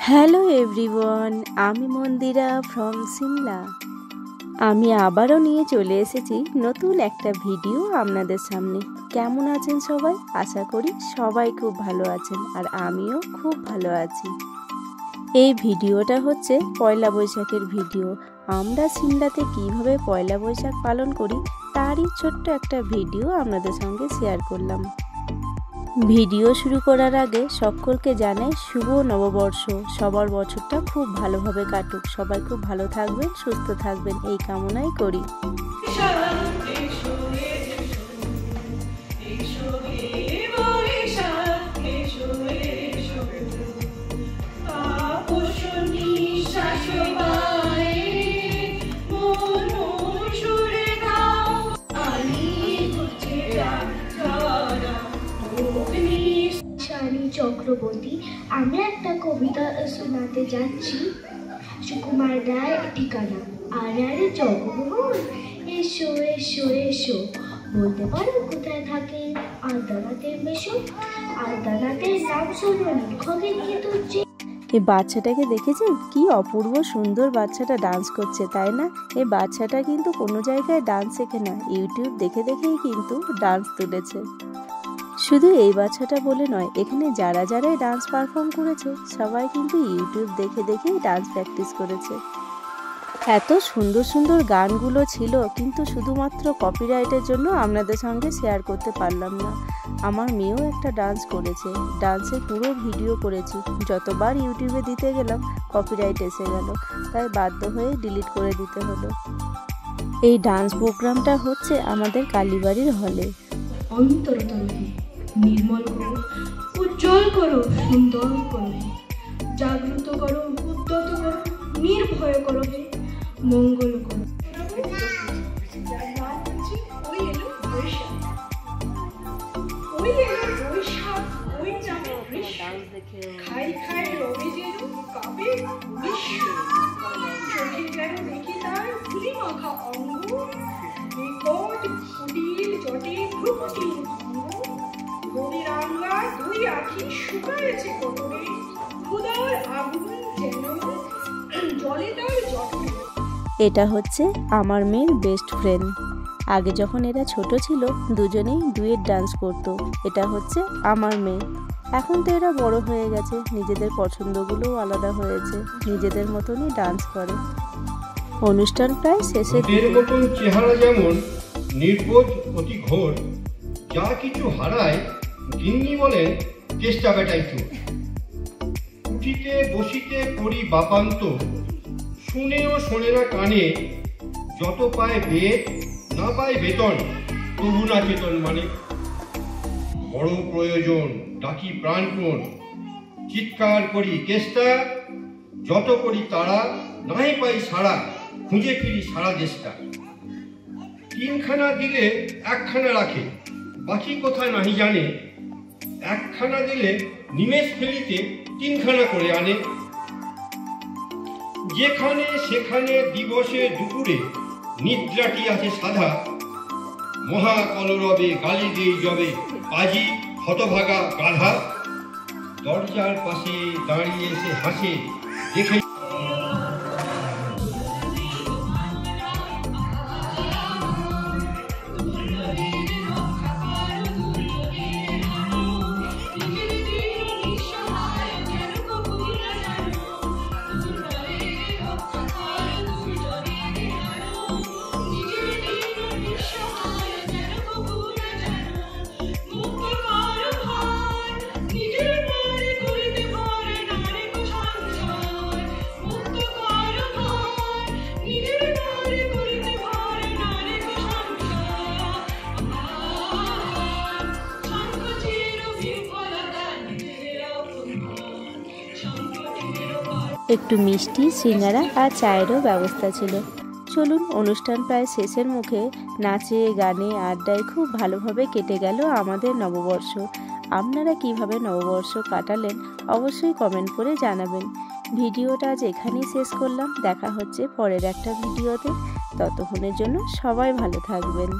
Hello everyone, আমি মন্দিরা from Shimla. আমি আবারও নিয়ে চলে এসেছি নতুন একটা ভিডিও আপনাদের সামনে। কেমন আছেন সবাই? আশা করি সবাই খুব ভালো আছেন, আর আমিও খুব ভালো আছি। এই ভিডিওটা হচ্ছে পয়লা বৈশাখের ভিডিও। আমরা সিমলাতে কিভাবে পয়লা বৈশাখ পালন করি তারই ছোট্ট একটা ভিডিও আপনাদের সঙ্গে শেয়ার করলাম। ভিডিও শুরু করার আগে সকলকে জানাই শুভ নববর্ষ। সবার বছরটা খুব ভালোভাবে কাটুক, সবাই খুব ভালো থাকবেন, সুস্থ থাকবেন, এই কামনাই করি। চক্রবর্তী, আমরা একটা কবিতা শোনাতে যাচ্ছি। সুকুমার রায় ঠিকানা, আরে জগমোহন, এসো এসো এসো, বলতে পারো কোথায় থাকে আদালতের মেশো? আদালতের নাম শুনুন, খগেন কিন্তু এই বাচ্চাটাকে দেখেছেন? কি অপূর্ব সুন্দর বাচ্চাটা ডান্স করছে, তাই না? এই বাচ্চাটা কিন্তু কোনো জায়গায় ডান্স শেখে না, ইউটিউব দেখে দেখেই কিন্তু ডান্স তুলেছে। শুধু এই বাচ্চাটা বলে নয়, এখানে যারাই ডান্স পারফর্ম করেছে সবাই কিন্তু ইউটিউব দেখে দেখেই ডান্স প্র্যাকটিস করেছে। এত সুন্দর সুন্দর গানগুলো ছিল, কিন্তু শুধুমাত্র কপিরাইটের জন্য আপনাদের সঙ্গে শেয়ার করতে পারলাম না। আমার মেয়েও একটা ডান্স করেছে, ডান্সের পুরো ভিডিও করেছি, যতবার ইউটিউবে দিতে গেলাম কপিরাইট এসে গেল, তাই বাধ্য হয়ে ডিলিট করে দিতে হলো। এই ডান্স প্রোগ্রামটা হচ্ছে আমাদের কালীবাড়ির হলে। অন্তরতরকে নির্মল করো, উজ্জ্বল করো, সুন্দর করো, জাগ্রত করো, উদ্যত করো, নির্ভয় করো, মঙ্গল করো। খাই খাই রবি যেন কাবে বিশ্ব, চোখে যেন দেখি তার ধুলি মাখা অঙ্গ, নিকট কুটিল জটে ভ্রুকুটিল ভঙ্গ, রবি রাঙ্গা দুই আখি শুকায়েছে কটরে, ক্ষুধার আগুন যেন জলে তার জটরে। এটা হচ্ছে আমার মেয়ের বেস্ট ফ্রেন্ড। আগে যখন এরা ছোট ছিল দুজনেই ডুয়েট ডান্স করতো। এটা হচ্ছে আমার মেয়ে। এখন তো এরা বড় হয়ে গেছে, নিজেদের পছন্দগুলোও আলাদা হয়েছে, নিজেদের মতনই ডান্স করে। অনুষ্ঠান প্রায় শেষের দিকে। মতন চেহারা যেমন নির্বোধ অতি ঘোর, যা কিছু হারায় গিন্নি বলেন চেষ্টা বেটাই তো। উঠিতে বসিতে করি বাপান্ত, শুনেও শোনে না কানে, যত পায় বেদ না পায় বেতন, তবু না চেতন মানে। বড় প্রয়োজন ডাকি প্রাণপণ, চিৎকার করি কেষ্টা, যত করি তারা নাই পাই সারা, খুঁজে ফিরি সারা দেশটা। তিনখানা দিলে একখানা রাখে, বাকি কোথায় নাহি জানে, একখানা দিলে নিমেষ ফেলিতে তিনখানা করে আনে। যেখানে সেখানে দিবসে দুপুরে নিদ্রাটি আছে সাধা, মহা কলরবে গালি দেই জবে পাজি হতভাগা গাধা। দরজার পাশে দাঁড়িয়ে এসে হাসে দেখে একটু মিষ্টি, সিঙ্গারা আর চায়েরও ব্যবস্থা ছিল। চলুন, অনুষ্ঠান প্রায় শেষের মুখে। নাচে গানে আড্ডায় খুব ভালোভাবে কেটে গেল আমাদের নববর্ষ। আপনারা কিভাবে নববর্ষ কাটালেন অবশ্যই কমেন্ট করে জানাবেন। ভিডিওটা আজ এখানেই শেষ করলাম, দেখা হচ্ছে পরের একটা ভিডিওতে। ততক্ষণের জন্য সবাই ভালো থাকবেন।